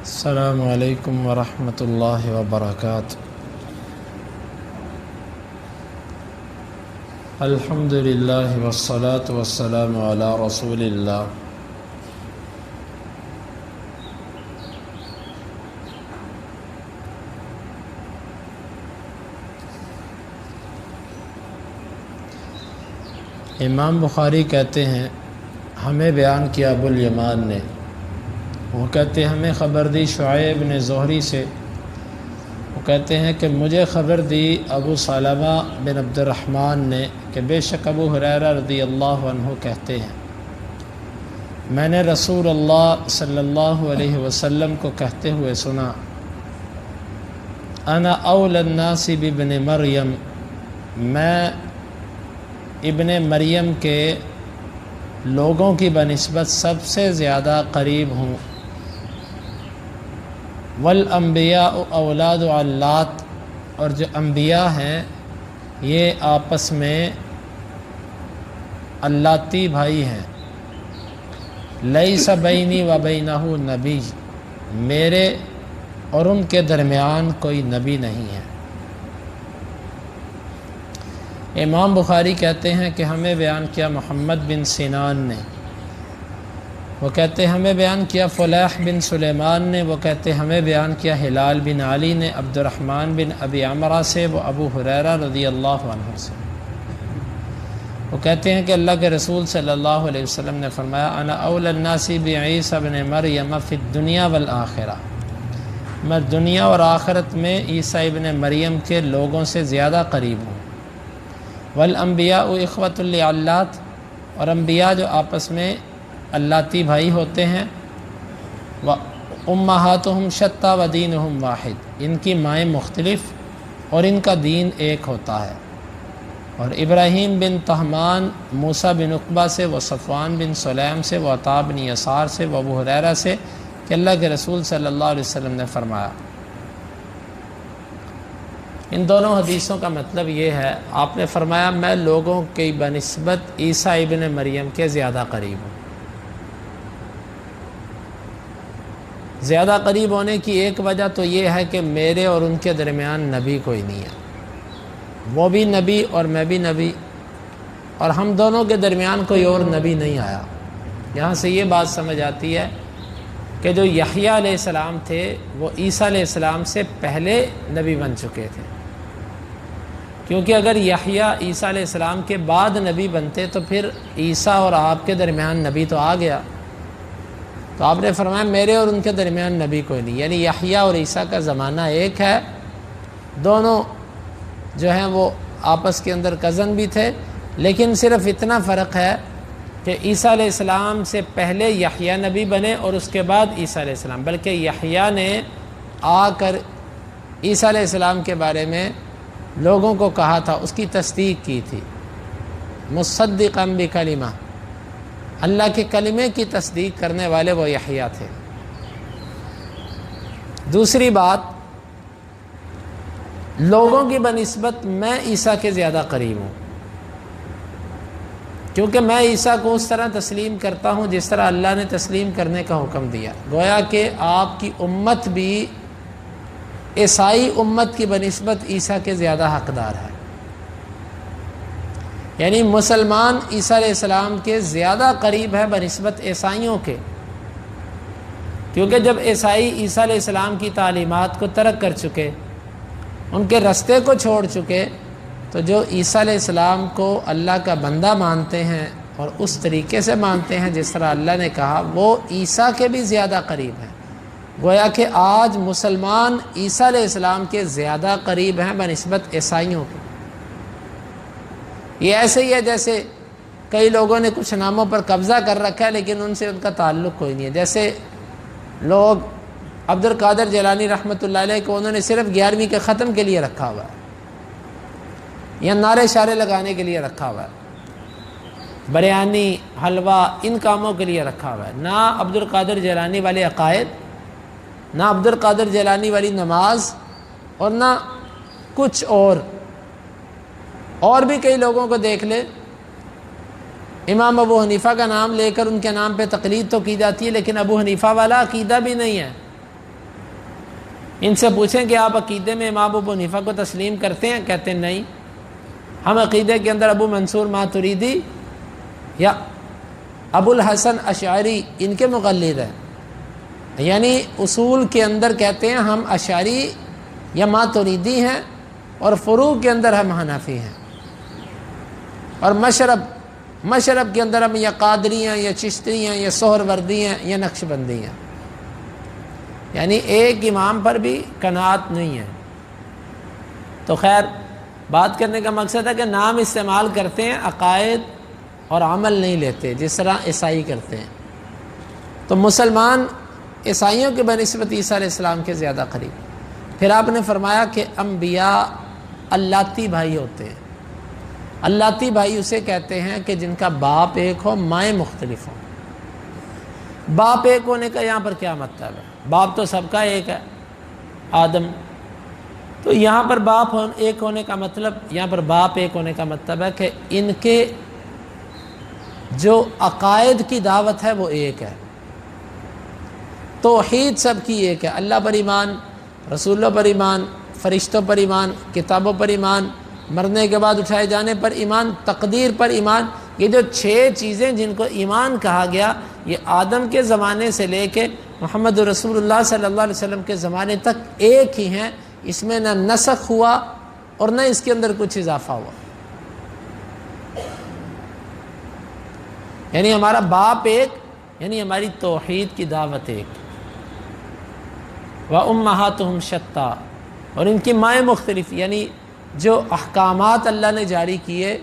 السلام علیکم ورحمۃ اللہ وبرکاتہ۔ الحمد للہ والصلاة والسلام علی رسول اللہ۔ امام بخاری کہتے ہیں ہمیں بیان کیا ابو الیمان نے، وہ کہتے ہیں ہمیں خبر دی شعیب بن زہری سے، وہ کہتے ہیں کہ مجھے خبر دی ابو سلمہ بن عبد الرحمن نے کہ بے شک ابو ہریرہ رضی اللہ عنہ کہتے ہیں میں نے رسول اللہ صلی اللہ علیہ وسلم کو کہتے ہوئے سنا، انا اول الناس بابن مریم، میں ابن مریم کے لوگوں کی بنسبت سب سے زیادہ قریب ہوں، والانبیاء اولاد علات، اور جو انبیاء ہیں یہ آپس میں علاتی بھائی ہیں، لیس بینی و بینہ نبی، میرے اور ان کے درمیان کوئی نبی نہیں ہے۔ امام بخاری کہتے ہیں کہ ہمیں بیان کیا محمد بن سنان نے، وہ کہتے ہیں ہمیں بیان کیا فلاح بن سلیمان نے، وہ کہتے ہیں ہمیں بیان کیا ہلال بن علی نے عبد الرحمن بن ابی عمرہ سے، وہ ابو ہریرہ رضی اللہ عنہ سے، وہ کہتے ہیں کہ اللہ کے رسول صلی اللہ علیہ وسلم نے فرمایا انا اول الناس بعیسی بن مریم فی الدنیا والآخرہ، میں دنیا اور آخرت میں عیسیٰ ابن مریم کے لوگوں سے زیادہ قریب ہوں، والانبیاء اخوۃ لعلات، اور انبیاء جو آپس میں علاتی بھائی ہوتے ہیں، امہاتہم شتیٰ ودینہم واحد، ان کی مائیں مختلف اور ان کا دین ایک ہوتا ہے۔ اور ابراہیم بن طہمان موسیٰ بن عقبہ سے، وہ صفوان بن سلیم سے، وہ عطاء بن یسار سے، وہ ابو ہریرہ سے کہ اللہ کے رسول صلی اللہ علیہ وسلم نے فرمایا۔ ان دونوں حدیثوں کا مطلب یہ ہے، آپ نے فرمایا میں لوگوں کی بنسبت عیسیٰ ابن مریم کے زیادہ قریب ہوں۔ زیادہ قریب ہونے کی ایک وجہ تو یہ ہے کہ میرے اور ان کے درمیان نبی کوئی نہیں ہے، وہ بھی نبی اور میں بھی نبی، اور ہم دونوں کے درمیان کوئی اور نبی نہیں آیا۔ یہاں سے یہ بات سمجھ آتی ہے کہ جو یحییٰ علیہ السلام تھے وہ عیسیٰ علیہ السلام سے پہلے نبی بن چکے تھے، کیونکہ اگر یحییٰ عیسیٰ علیہ السلام کے بعد نبی بنتے تو پھر عیسیٰ اور آپ کے درمیان نبی تو آ گیا، تو آپ نے فرمایا میرے اور ان کے درمیان نبی کوئی نہیں، یعنی یحییٰ اور عیسیٰ کا زمانہ ایک ہے، دونوں جو ہیں وہ آپس کے اندر کزن بھی تھے، لیکن صرف اتنا فرق ہے کہ عیسیٰ علیہ السلام سے پہلے یحییٰ نبی بنے اور اس کے بعد عیسیٰ علیہ السلام، بلکہ یحییٰ نے آ کر عیسیٰ علیہ السلام کے بارے میں لوگوں کو کہا تھا، اس کی تصدیق کی تھی، مصدقا بکلمہ، اللہ کے کلمے کی تصدیق کرنے والے وہ یحییٰ تھے۔ دوسری بات، لوگوں کی بنسبت میں عیسیٰ کے زیادہ قریب ہوں، کیونکہ میں عیسیٰ کو اس طرح تسلیم کرتا ہوں جس طرح اللہ نے تسلیم کرنے کا حکم دیا، گویا کہ آپ کی امت بھی عیسائی امت کی بنسبت عیسیٰ کے زیادہ حقدار ہے، یعنی مسلمان عیسیٰ علیہ السلام کے زیادہ قریب ہے بنسبت عیسائیوں کے، کیونکہ جب عیسائی عیسیٰ علیہ السلام کی تعلیمات کو ترک کر چکے، ان کے رستے کو چھوڑ چکے، تو جو عیسیٰ علیہ السلام کو اللہ کا بندہ مانتے ہیں اور اس طریقے سے مانتے ہیں جس طرح اللہ نے کہا، وہ عیسیٰ کے بھی زیادہ قریب ہیں، گویا کہ آج مسلمان عیسیٰ علیہ السلام کے زیادہ قریب ہیں بنسبت عیسائیوں کے۔ یہ ایسے ہی ہے جیسے کئی لوگوں نے کچھ ناموں پر قبضہ کر رکھا ہے لیکن ان سے ان کا تعلق کوئی نہیں ہے، جیسے لوگ عبد القادر جیلانی رحمۃ اللہ علیہ کو انہوں نے صرف 11ویں کے ختم کے لیے رکھا ہوا ہے یا نعرے شعرے لگانے کے لیے رکھا ہوا ہے، بریانی حلوہ ان کاموں کے لیے رکھا ہوا ہے، نہ عبد القادر جیلانی والے عقائد، نہ عبد القادر جیلانی والی نماز، اور نہ کچھ اور بھی کئی لوگوں کو دیکھ لے، امام ابو حنیفہ کا نام لے کر ان کے نام پہ تقلید تو کی جاتی ہے، لیکن ابو حنیفہ والا عقیدہ بھی نہیں ہے، ان سے پوچھیں کہ آپ عقیدے میں امام ابو حنیفہ کو تسلیم کرتے ہیں؟ کہتے ہیں نہیں، ہم عقیدے کے اندر ابو منصور ماتریدی یا ابو الحسن اشعری ان کے مقلد ہیں، یعنی اصول کے اندر کہتے ہیں ہم اشعری یا ماتریدی ہیں، اور فروع کے اندر ہم حنفی ہیں، اور مشرب کے اندر ہم یا قادری ہیں یا چشتی ہیں یا سہروردی ہیں یا نقشبندی ہیں، یعنی ایک امام پر بھی قناعت نہیں ہے۔ تو خیر بات کرنے کا مقصد ہے کہ نام استعمال کرتے ہیں، عقائد اور عمل نہیں لیتے، جس طرح عیسائی کرتے ہیں۔ تو مسلمان عیسائیوں کے بنسبت عیسیٰ علیہ السلام کے زیادہ قریب۔ پھر آپ نے فرمایا کہ انبیاء اللاتی بھائی ہوتے ہیں۔ اللاتی بھائی اسے کہتے ہیں کہ جن کا باپ ایک ہو، مائیں مختلف ہوں۔ باپ ایک ہونے کا یہاں پر کیا مطلب ہے؟ باپ تو سب کا ایک ہے، آدم۔ تو یہاں پر باپ ایک ہونے کا مطلب، یہاں پر باپ ایک ہونے کا مطلب ہے کہ ان کے جو عقائد کی دعوت ہے وہ ایک ہے، توحید سب کی ایک ہے، اللہ پر ایمان، رسولوں پر ایمان، فرشتوں پر ایمان، کتابوں پر ایمان، مرنے کے بعد اٹھائے جانے پر ایمان، تقدیر پر ایمان۔ یہ جو 6 چیزیں جن کو ایمان کہا گیا، یہ آدم کے زمانے سے لے کے محمد رسول اللہ صلی اللہ علیہ وسلم کے زمانے تک ایک ہی ہیں، اس میں نہ نسخ ہوا اور نہ اس کے اندر کچھ اضافہ ہوا۔ یعنی ہمارا باپ ایک، یعنی ہماری توحید کی دعوت ایک۔ وَأُمَّهَاتُهُمْ شَتَّىٰ، اور ان کی مائیں مختلف، یعنی جو احکامات اللہ نے جاری کیے،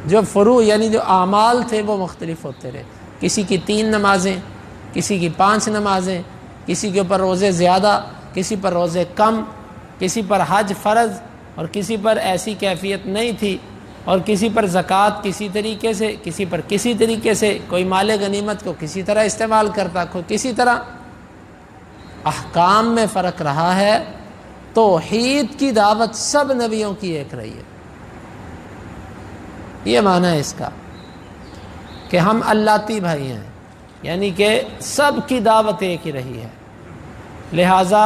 جو فروع یعنی جو اعمال تھے وہ مختلف ہوتے رہے۔ کسی کی 3 نمازیں، کسی کی 5 نمازیں، کسی کے اوپر روزے زیادہ، کسی پر روزے کم، کسی پر حج فرض اور کسی پر ایسی کیفیت نہیں تھی، اور کسی پر زکوٰۃ کسی طریقے سے، کسی پر کسی طریقے سے، کوئی مال غنیمت کو کسی طرح استعمال کرتا، کوئی کسی طرح۔ احکام میں فرق رہا ہے، توحید کی دعوت سب نبیوں کی ایک رہی ہے۔ یہ معنی ہے اس کا کہ ہم اللاتی بھائی ہیں، یعنی کہ سب کی دعوت ایک ہی رہی ہے۔ لہٰذا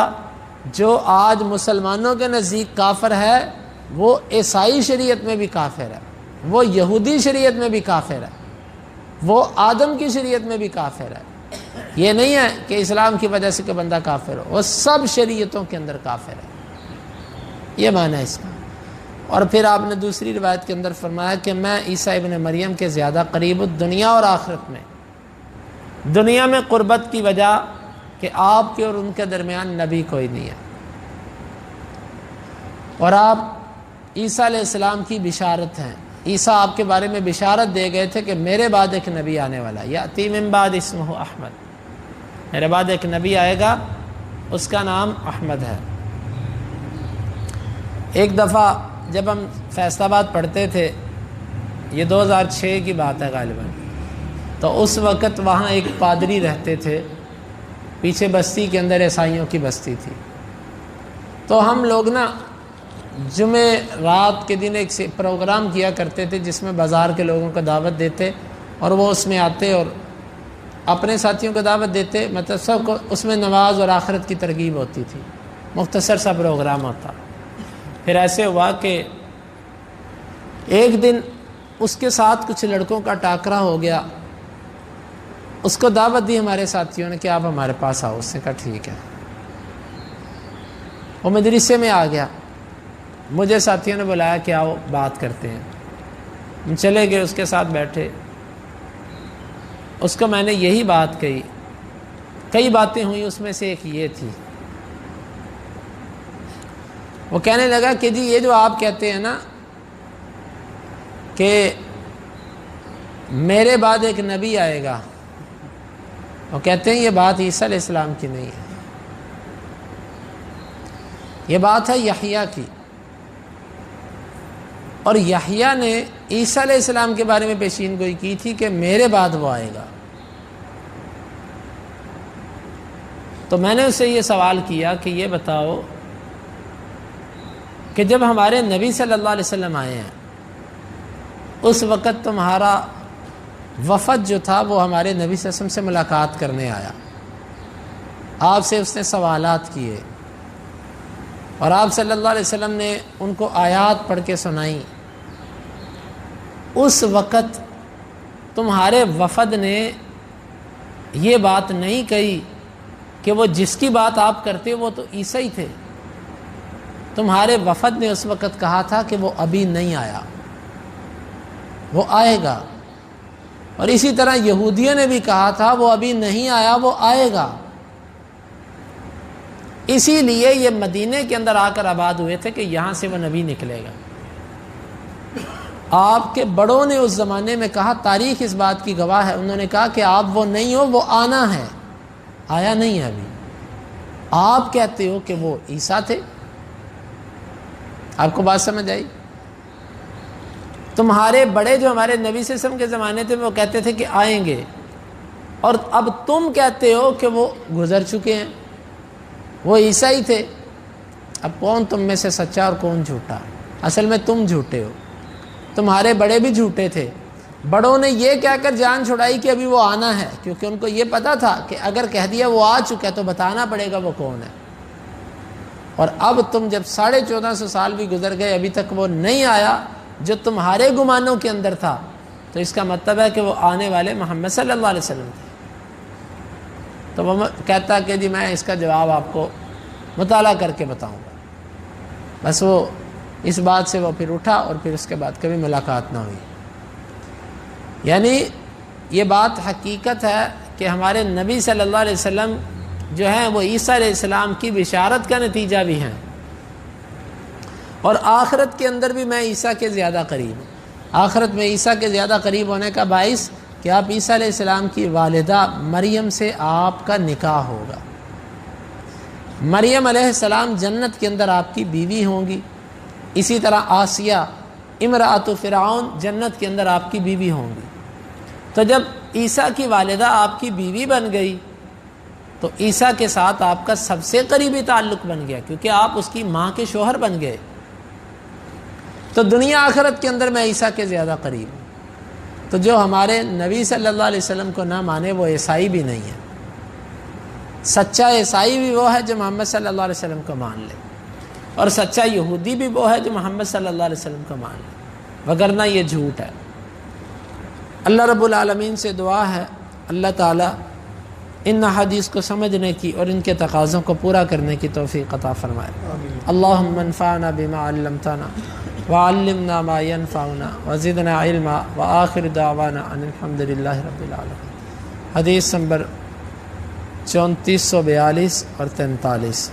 جو آج مسلمانوں کے نزدیک کافر ہے، وہ عیسائی شریعت میں بھی کافر ہے، وہ یہودی شریعت میں بھی کافر ہے، وہ آدم کی شریعت میں بھی کافر ہے۔ یہ نہیں ہے کہ اسلام کی وجہ سے کہ بندہ کافر ہو، وہ سب شریعتوں کے اندر کافر ہے۔ یہ معنی ہے اس کا۔ اور پھر آپ نے دوسری روایت کے اندر فرمایا کہ میں عیسیٰ ابن مریم کے زیادہ قریب ہوں دنیا اور آخرت میں۔ دنیا میں قربت کی وجہ کہ آپ کے اور ان کے درمیان نبی کوئی نہیں ہے، اور آپ عیسیٰ علیہ السلام کی بشارت ہیں۔ عیسیٰ آپ کے بارے میں بشارت دے گئے تھے کہ میرے بعد ایک نبی آنے والا ہے، یأتی من بعد اسمہ احمد، میرے بعد ایک نبی آئے گا، اس کا نام احمد ہے۔ ایک دفعہ جب ہم فیصل آباد پڑھتے تھے، یہ 2006 کی بات ہے غالباً، تو اس وقت وہاں ایک پادری رہتے تھے، پیچھے بستی کے اندر عیسائیوں کی بستی تھی۔ تو ہم لوگ نا جمعہ رات کے دن ایک پروگرام کیا کرتے تھے جس میں بازار کے لوگوں کو دعوت دیتے، اور وہ اس میں آتے اور اپنے ساتھیوں کو دعوت دیتے، مطلب سب کو اس میں نماز اور آخرت کی ترغیب ہوتی تھی، مختصر سا پروگرام ہوتا۔ پھر ایسے ہوا کہ ایک دن اس کے ساتھ کچھ لڑکوں کا ٹاکرا ہو گیا، اس کو دعوت دی ہمارے ساتھیوں نے کہ آپ ہمارے پاس آؤ، اس نے کہا ٹھیک ہے۔ وہ مدرسے میں آ گیا، مجھے ساتھیوں نے بلایا کہ آؤ بات کرتے ہیں، ہم چلے گئے، اس کے ساتھ بیٹھے، اس کو میں نے یہی بات کہی، کئی باتیں ہوئی، اس میں سے ایک یہ تھی، وہ کہنے لگا کہ جی یہ جو آپ کہتے ہیں نا کہ میرے بعد ایک نبی آئے گا، وہ کہتے ہیں یہ بات عیسیٰ علیہ السلام کی نہیں ہے، یہ بات ہے یحییٰ کی، اور یحییٰ نے عیسیٰ علیہ السلام کے بارے میں پیشین گوئی کی تھی کہ میرے بعد وہ آئے گا۔ تو میں نے اس سے یہ سوال کیا کہ یہ بتاؤ کہ جب ہمارے نبی صلی اللہ علیہ وسلم آئے ہیں، اس وقت تمہارا وفد جو تھا وہ ہمارے نبی صلی اللہ علیہ وسلم سے ملاقات کرنے آیا، آپ سے اس نے سوالات کیے، اور آپ صلی اللہ علیہ وسلم نے ان کو آیات پڑھ کے سنائیں، اس وقت تمہارے وفد نے یہ بات نہیں کہی کہ وہ جس کی بات آپ کرتے وہ تو عیسیٰ ہی تھے. تمہارے وفد نے اس وقت کہا تھا کہ وہ ابھی نہیں آیا، وہ آئے گا. اور اسی طرح یہودیوں نے بھی کہا تھا وہ ابھی نہیں آیا، وہ آئے گا. اسی لیے یہ مدینے کے اندر آ کر آباد ہوئے تھے کہ یہاں سے وہ نبی نکلے گا. آپ کے بڑوں نے اس زمانے میں کہا، تاریخ اس بات کی گواہ ہے، انہوں نے کہا کہ آپ وہ نہیں ہو، وہ آنا ہے. آیا نہیں ہے ابھی. آپ کہتے ہو کہ وہ عیسیٰ تھے. آپ کو بات سمجھ آئی؟ تمہارے بڑے جو ہمارے نبی صلی اللہ علیہ وسلم کے زمانے تھے وہ کہتے تھے کہ آئیں گے، اور اب تم کہتے ہو کہ وہ گزر چکے ہیں، وہ عیسیٰ ہی تھے. اب کون تم میں سے سچا اور کون جھوٹا؟ اصل میں تم جھوٹے ہو. تمہارے بڑے بھی جھوٹے تھے. بڑوں نے یہ کہہ کر جان چھڑائی کہ ابھی وہ آنا ہے، کیونکہ ان کو یہ پتا تھا کہ اگر کہہ دیا وہ آ چکا ہے تو بتانا پڑے گا وہ کون ہے. اور اب تم جب 1450 سال بھی گزر گئے ابھی تک وہ نہیں آیا جو تمہارے گمانوں کے اندر تھا، تو اس کا مطلب ہے کہ وہ آنے والے محمد صلی اللہ علیہ وسلم تھے. تو وہ کہتا کہ جی میں اس کا جواب آپ کو مطالعہ کر کے بتاؤں گا. بس وہ اس بات سے وہ پھر اٹھا اور پھر اس کے بعد کبھی ملاقات نہ ہوئی. یعنی یہ بات حقیقت ہے کہ ہمارے نبی صلی اللہ علیہ وسلم جو ہیں وہ عیسیٰ علیہ السلام کی بشارت کا نتیجہ بھی ہیں، اور آخرت کے اندر بھی میں عیسیٰ کے زیادہ قریب ہوں. آخرت میں عیسیٰ کے زیادہ قریب ہونے کا باعث کہ آپ عیسیٰ علیہ السلام کی والدہ مریم سے آپ کا نکاح ہوگا. مریم علیہ السلام جنت کے اندر آپ کی بیوی ہوں گی. اسی طرح آسیہ امرأۃ فرعون جنت کے اندر آپ کی بیوی ہوں گی. تو جب عیسیٰ کی والدہ آپ کی بیوی بن گئی تو عیسیٰ کے ساتھ آپ کا سب سے قریبی تعلق بن گیا، کیونکہ آپ اس کی ماں کے شوہر بن گئے. تو دنیا آخرت کے اندر میں عیسیٰ کے زیادہ قریب ہوں. تو جو ہمارے نبی صلی اللہ علیہ وسلم کو نہ مانے وہ عیسائی بھی نہیں ہے. سچا عیسائی بھی وہ ہے جو محمد صلی اللہ علیہ وسلم کو مان لے، اور سچا یہودی بھی وہ ہے جو محمد صلی اللہ علیہ وسلم کو مان لے، وگرنہ یہ جھوٹ ہے. اللہ رب العالمین سے دعا ہے اللہ تعالیٰ ان حدیث کو سمجھنے کی اور ان کے تقاضوں کو پورا کرنے کی توفیق عطا فرمائے. اللہم انفعنا بما علمتنا وعلمنا ما ينفعنا وزدنا علما وآخر دعوانا ان الحمد للہ رب العالمین. حدیث نمبر 3442 اور 43.